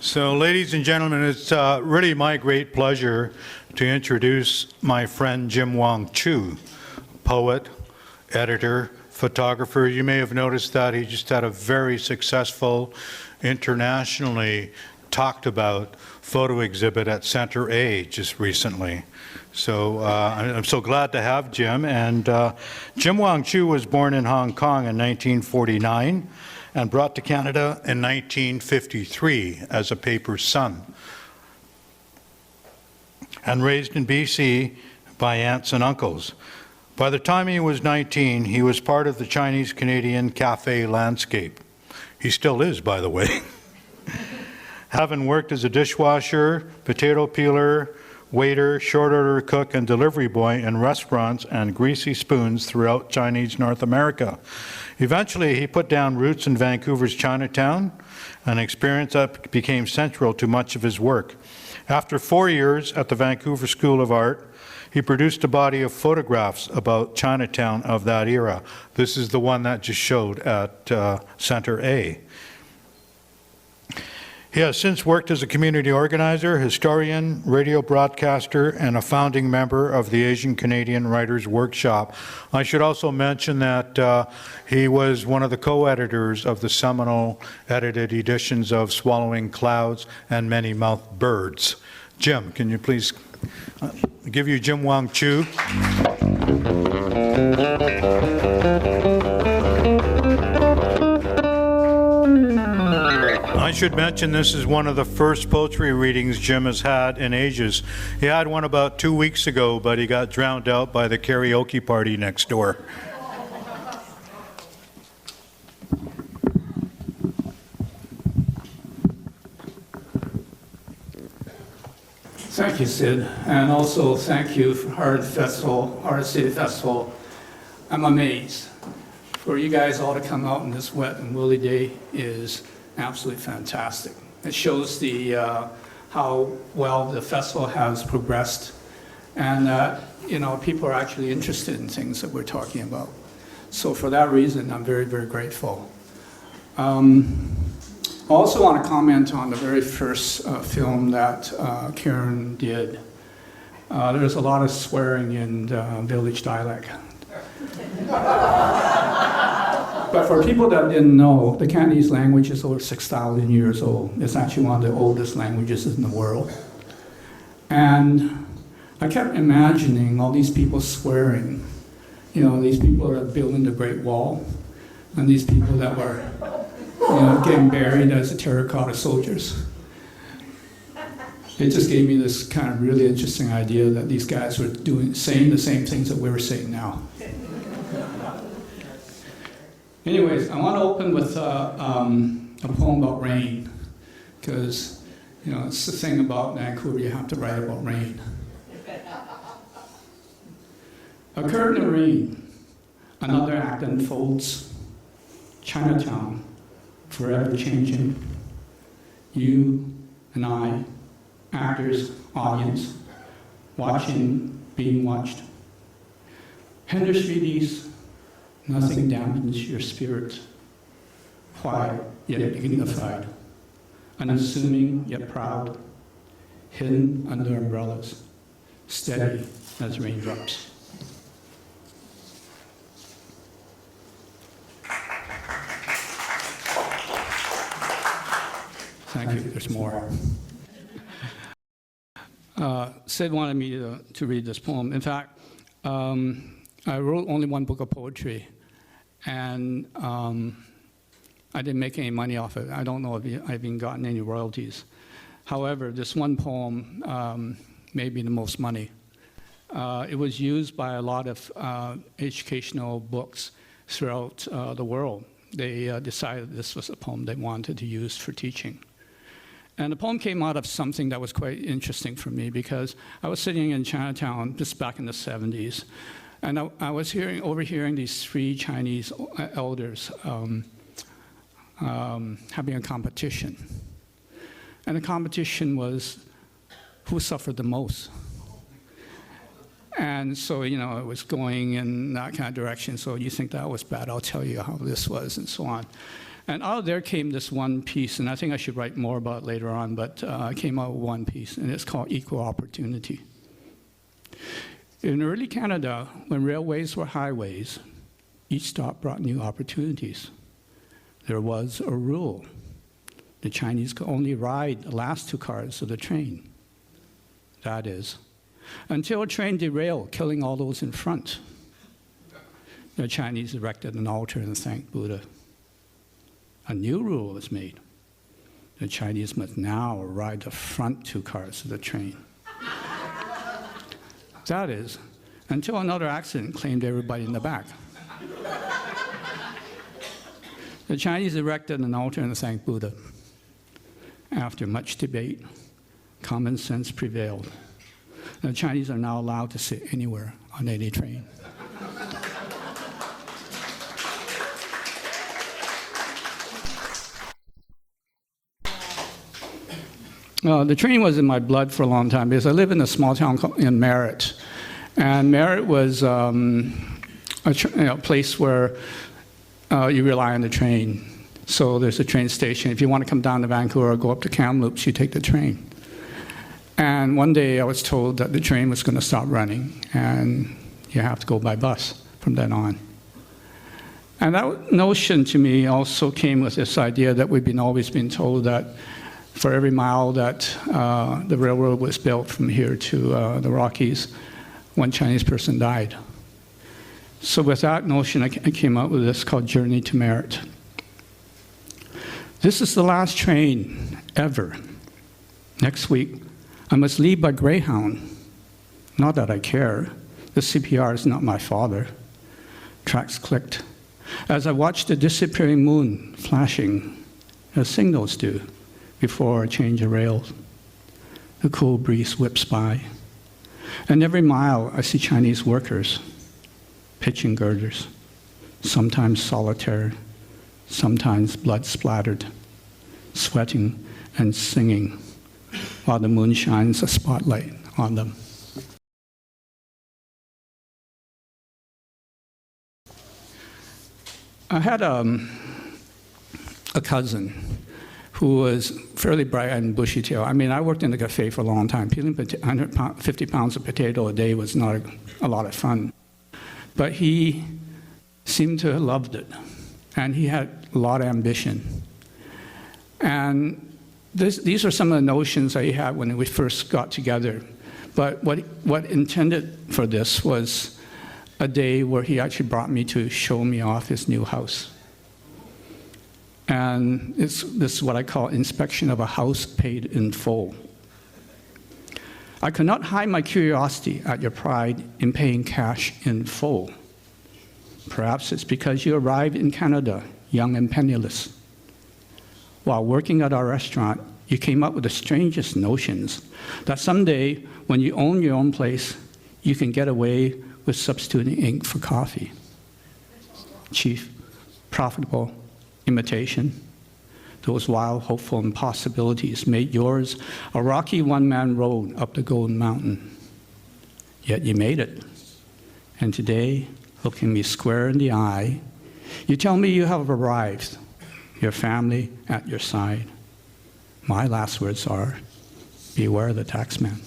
So, ladies and gentlemen, it's really my great pleasure to introduce my friend Jim Wong-Chu, poet, editor, photographer. You may have noticed that he just had a very successful, internationally talked about photo exhibit at Center A just recently. So I'm so glad to have Jim. And Jim Wong-Chu was born in Hong Kong in 1949 and brought to Canada in 1953 as a paper son, and raised in BC by aunts and uncles. By the time he was 19, he was part of the Chinese-Canadian cafe landscape. He still is, by the way. Having worked as a dishwasher, potato peeler, waiter, short order cook, and delivery boy in restaurants and greasy spoons throughout Chinese North America. Eventually, he put down roots in Vancouver's Chinatown, an experience that became central to much of his work. After 4 years at the Vancouver School of Art, he produced a body of photographs about Chinatown of that era. This is the one that just showed at Center A. He has since worked as a community organizer, historian, radio broadcaster, and a founding member of the Asian Canadian Writers Workshop. I should also mention that he was one of the co-editors of the seminal edited editions of Swallowing Clouds and Many-Mouthed Birds. Jim, can you please give you Jim Wong-Chu? I should mention this is one of the first poetry readings Jim has had in ages. He had one about 2 weeks ago, but he got drowned out by the karaoke party next door. Thank you, Sid, and also thank you for Heart City Festival. I'm amazed. For you guys all to come out on this wet and woolly day is absolutely fantastic. It shows the how well the festival has progressed, and people are actually interested in things that we're talking about. So for that reason, I'm very, very grateful. I also want to comment on the very first film that Karin did. There's a lot of swearing in village dialect. But for people that didn't know, the Cantonese language is over 6,000 years old. It's actually one of the oldest languages in the world. And I kept imagining all these people swearing. You know, these people that are building the Great Wall, and these people that were getting buried as the terracotta soldiers. It just gave me this kind of really interesting idea that these guys were saying the same things that we were saying now. Anyways, I want to open with a poem about rain, because it's the thing about Vancouver, you have to write about rain. A curtain of rain, another act unfolds. Chinatown, forever changing. You and I, actors, audience, watching, being watched. Henderson Street East, nothing dampens your spirit. Quiet yet dignified, unassuming yet proud, hidden under umbrellas, steady as raindrops. Thank you. There's more. Sid wanted me to read this poem. In fact, I wrote only one book of poetry, and I didn't make any money off it. I don't know if I've even gotten any royalties. However, this one poem made me the most money. It was used by a lot of educational books throughout the world. They decided this was a poem they wanted to use for teaching. And the poem came out of something that was quite interesting for me, because I was sitting in Chinatown just back in the 70s, and I was overhearing these three Chinese elders having a competition. And the competition was who suffered the most. And so, it was going in that kind of direction. So you think that was bad, I'll tell you how this was, and so on. And out of there came this one piece, and I think I should write more about it later on, but I came out with one piece, and it's called Equal Opportunity. In early Canada, when railways were highways, each stop brought new opportunities. There was a rule. The Chinese could only ride the last 2 cars of the train. That is, until a train derailed, killing all those in front. The Chinese erected an altar and thanked Buddha. A new rule was made. The Chinese must now ride the front 2 cars of the train. That is, until another accident claimed everybody in the back. The Chinese erected an altar and thanked Buddha. After much debate, common sense prevailed. The Chinese are now allowed to sit anywhere on any train. The train was in my blood for a long time because I live in a small town in Merritt. And Merritt was a place where you rely on the train. So there's a train station. If you want to come down to Vancouver or go up to Kamloops, you take the train. And one day I was told that the train was going to stop running and you have to go by bus from then on. And that notion to me also came with this idea that we've always been told that for every mile that the railroad was built from here to the Rockies, one Chinese person died. So with that notion, I came up with this called Journey to Merritt. This is the last train ever. Next week, I must leave by Greyhound. Not that I care. The CPR is not my father. Tracks clicked. As I watched the disappearing moon flashing, as signals do, before I change the rails. The cool breeze whips by. And every mile I see Chinese workers, pitching girders, sometimes solitary, sometimes blood-splattered, sweating and singing, while the moon shines a spotlight on them. I had a cousin who was fairly bright and bushy-tailed. I mean, I worked in the cafe for a long time. Peeling 150 pounds of potato a day was not a lot of fun. But he seemed to have loved it, and he had a lot of ambition. And these are some of the notions that he had when we first got together. But what intended for this was a day where he actually brought me to show me off his new house. And this is what I call inspection of a house paid in full. I could not hide my curiosity at your pride in paying cash in full. Perhaps it's because you arrived in Canada, young and penniless. While working at our restaurant, you came up with the strangest notions that someday, when you own your own place, you can get away with substituting ink for coffee. Chief, profitable imitation. Those wild, hopeful impossibilities made yours a rocky one-man road up the Golden Mountain. Yet you made it. And today, looking me square in the eye, you tell me you have arrived, your family at your side. My last words are, beware the taxman.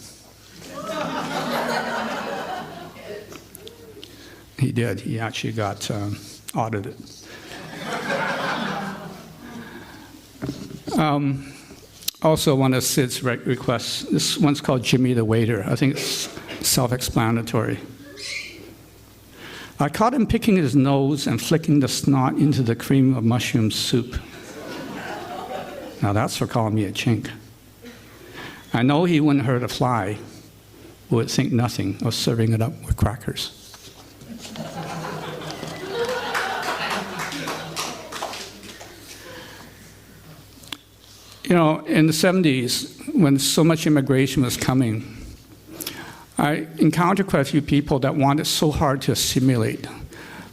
He did. He actually got audited. Also, one of Sid's requests, this one's called Jimmy the Waiter. I think it's self-explanatory. I caught him picking his nose and flicking the snot into the cream of mushroom soup. Now that's for calling me a chink. I know he wouldn't hurt a fly, would think nothing of serving it up with crackers. You know, in the 70s, when so much immigration was coming, I encountered quite a few people that wanted so hard to assimilate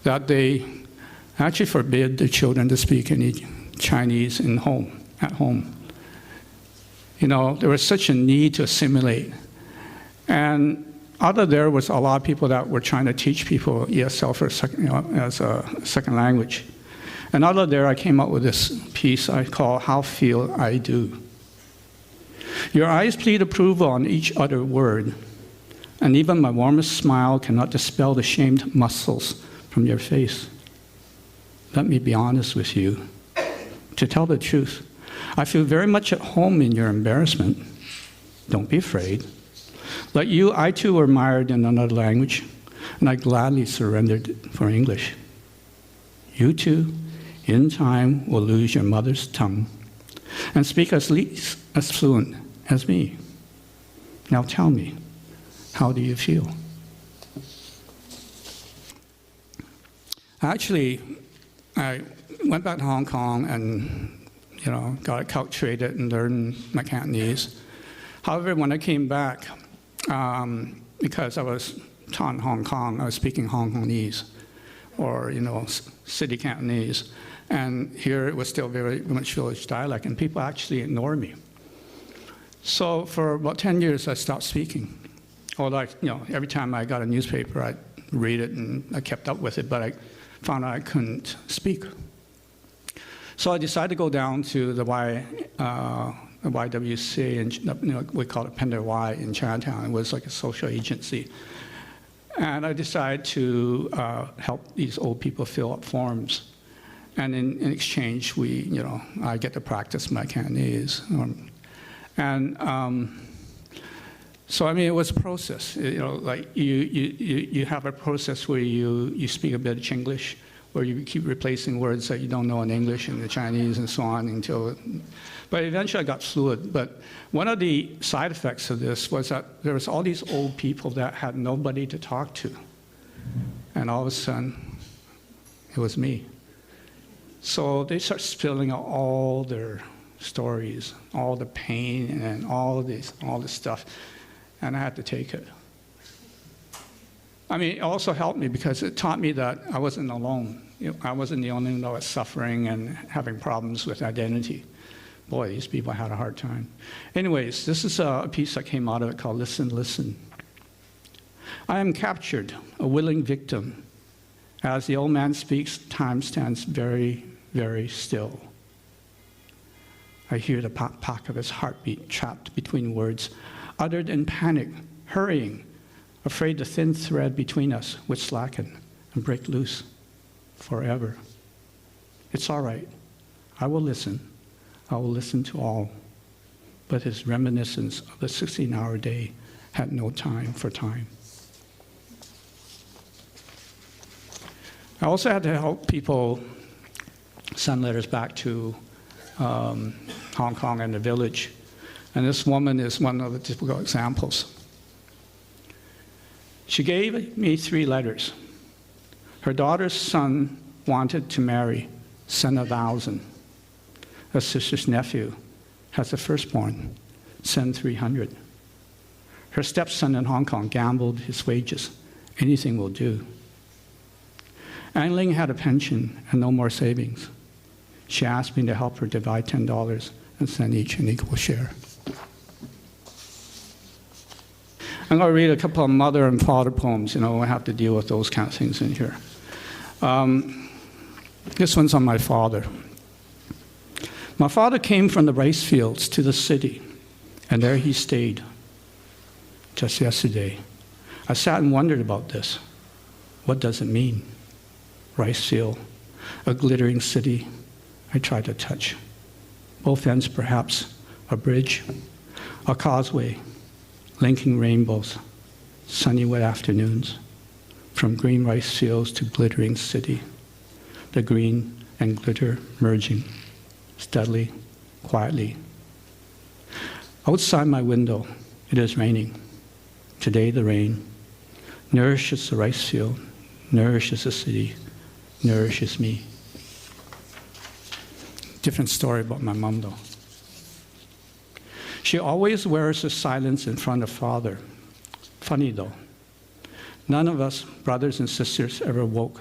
that they actually forbid their children to speak any Chinese at home. You know, there was such a need to assimilate. And out of there was a lot of people that were trying to teach people ESL for as a second language. And out of there, I came up with this piece I call How Feel I Do. Your eyes plead approval on each other word, and even my warmest smile cannot dispel the shamed muscles from your face. Let me be honest with you. To tell the truth, I feel very much at home in your embarrassment. Don't be afraid. Like you, I too were mired in another language, and I gladly surrendered for English. You too, in time, will lose your mother's tongue and speak as least as fluent as me. Now tell me, how do you feel? Actually, I went back to Hong Kong and, got acculturated and learned my Cantonese. However, when I came back, because I was taught in Hong Kong, I was speaking Hong Kongese, or, city Cantonese. And here it was still very much village dialect, and people actually ignored me. So for about 10 years, I stopped speaking. Although, every time I got a newspaper, I'd read it, and I kept up with it, but I found out I couldn't speak. So I decided to go down to the YWC, and we call it Pender Y in Chinatown. It was like a social agency. And I decided to help these old people fill up forms. And in exchange, I get to practice my Cantonese. So it was a process. Like you have a process where you speak a bit of Chinglish, where you keep replacing words that you don't know in English and the Chinese and so on but eventually I got fluent. But one of the side effects of this was that there was all these old people that had nobody to talk to. And all of a sudden, it was me. So they start spilling out all their stories, all the pain and all this stuff. And I had to take it. It also helped me because it taught me that I wasn't alone. I wasn't the only one that was suffering and having problems with identity. Boy, these people had a hard time. Anyways, this is a piece that came out of it called Listen, Listen. I am captured, a willing victim. As the old man speaks, time stands very, very still. I hear the pop-pop of his heartbeat trapped between words, uttered in panic, hurrying, afraid the thin thread between us would slacken and break loose forever. It's all right. I will listen. I will listen to all. But his reminiscence of the 16-hour day had no time for time. I also had to help people send letters back to Hong Kong and the village. And this woman is one of the typical examples. She gave me 3 letters. Her daughter's son wanted to marry, send 1,000. Her sister's nephew has a firstborn, send 300. Her stepson in Hong Kong gambled his wages. Anything will do. An Ling had a pension and no more savings. She asked me to help her divide $10 and send each an equal share. I'm going to read a couple of mother and father poems. I have to deal with those kind of things in here. This one's on my father. My father came from the rice fields to the city, and there he stayed. Just yesterday, I sat and wondered about this. What does it mean? Rice field, a glittering city I tried to touch. Both ends, perhaps, a bridge, a causeway, linking rainbows, sunny wet afternoons, from green rice fields to glittering city, the green and glitter merging, steadily, quietly. Outside my window, it is raining. Today the rain nourishes the rice field, nourishes the city, nourishes me. Different story about my mom, though. She always wears her silence in front of father. Funny, though. None of us, brothers and sisters, ever woke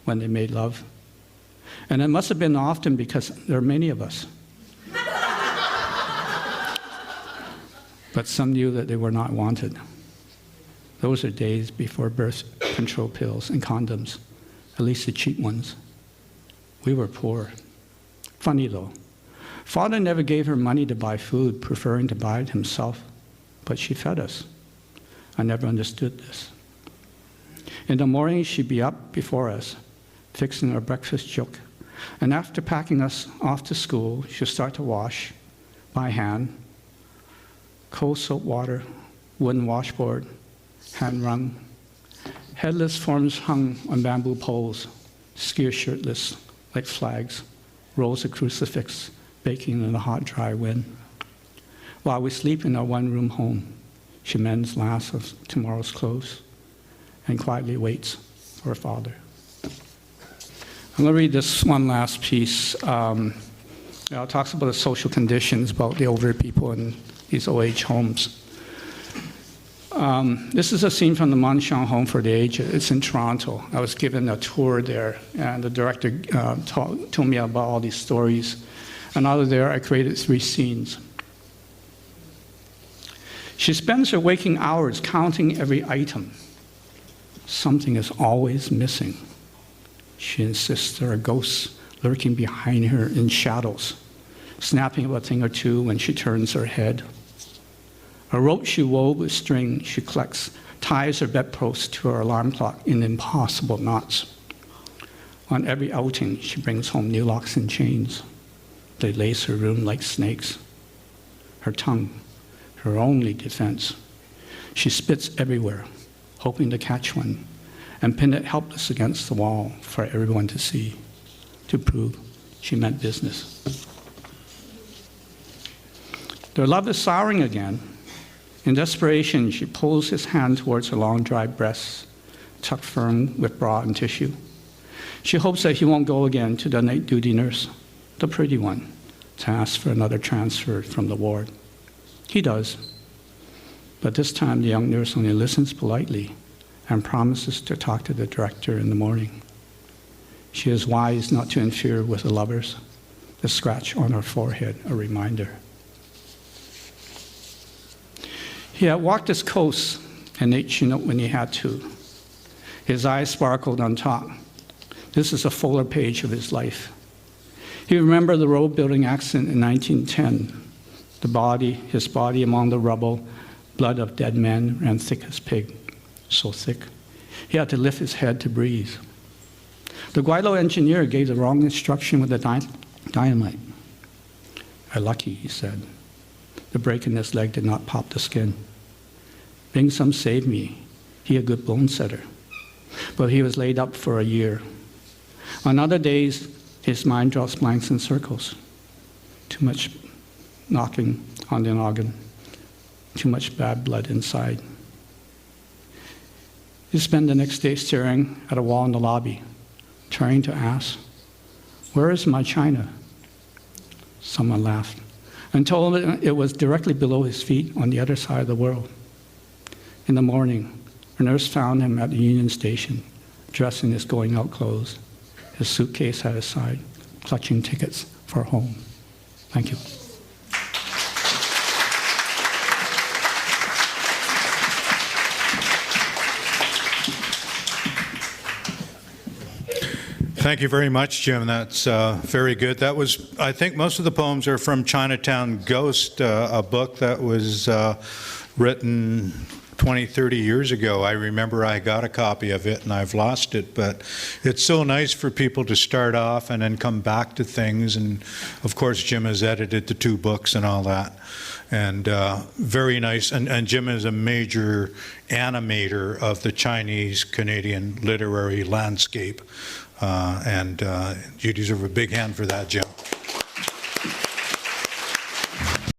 when they made love. And it must have been often because there are many of us. But some knew that they were not wanted. Those are days before birth control pills and condoms, at least the cheap ones, We were poor. Funny though. Father never gave her money to buy food, preferring to buy it himself, but she fed us. I never understood this. In the morning, she'd be up before us, fixing our breakfast joke. And after packing us off to school, she'd start to wash by hand, cold soap water, wooden washboard, hand wrung, headless forms hung on bamboo poles, skier shirtless like flags, rolls of crucifix baking in the hot, dry wind. While we sleep in our one-room home, she mends last of tomorrow's clothes and quietly waits for her father. I'm going to read this one last piece. It talks about the social conditions about the older people in these old-age homes. This is a scene from the Monshang Home for the Aged. It's in Toronto. I was given a tour there, and the director told me about all these stories. And out of there, I created 3 scenes. She spends her waking hours counting every item. Something is always missing. She insists there are ghosts lurking behind her in shadows, snapping up a thing or two when she turns her head. A rope she wove with string she collects, ties her bedpost to her alarm clock in impossible knots. On every outing, she brings home new locks and chains. They lace her room like snakes. Her tongue, her only defense. She spits everywhere, hoping to catch one, and pin it helpless against the wall for everyone to see, to prove she meant business. Their love is souring again. In desperation, she pulls his hand towards her long, dry breasts, tucked firm with bra and tissue. She hopes that he won't go again to the night duty nurse, the pretty one, to ask for another transfer from the ward. He does. But this time, the young nurse only listens politely and promises to talk to the director in the morning. She is wise not to interfere with the lovers, the scratch on her forehead a reminder. He had walked his coast and ate Chinook when he had to. His eyes sparkled on top. This is a fuller page of his life. He remembered the road building accident in 1910. His body among the rubble, blood of dead men ran thick as pig, so thick. He had to lift his head to breathe. The Guaylo engineer gave the wrong instruction with the dynamite. "I'm lucky," he said. The break in his leg did not pop the skin. Bing Sum saved me. He a good bone setter. But he was laid up for a year. On other days, his mind draws blanks and circles. Too much knocking on the noggin. Too much bad blood inside. He spent the next day staring at a wall in the lobby, trying to ask, "Where is my china?" Someone laughed and told him it was directly below his feet on the other side of the world. In the morning, a nurse found him at the Union Station, dressed in his going-out clothes, his suitcase at his side, clutching tickets for home. Thank you. Thank you very much, Jim. That's very good. That was, I think most of the poems are from Chinatown Ghost, a book that was written 20, 30 years ago. I remember I got a copy of it and I've lost it, but it's so nice for people to start off and then come back to things. And of course, Jim has edited the 2 books and all that. And very nice. And Jim is a major animator of the Chinese-Canadian literary landscape. You deserve a big hand for that, Jim.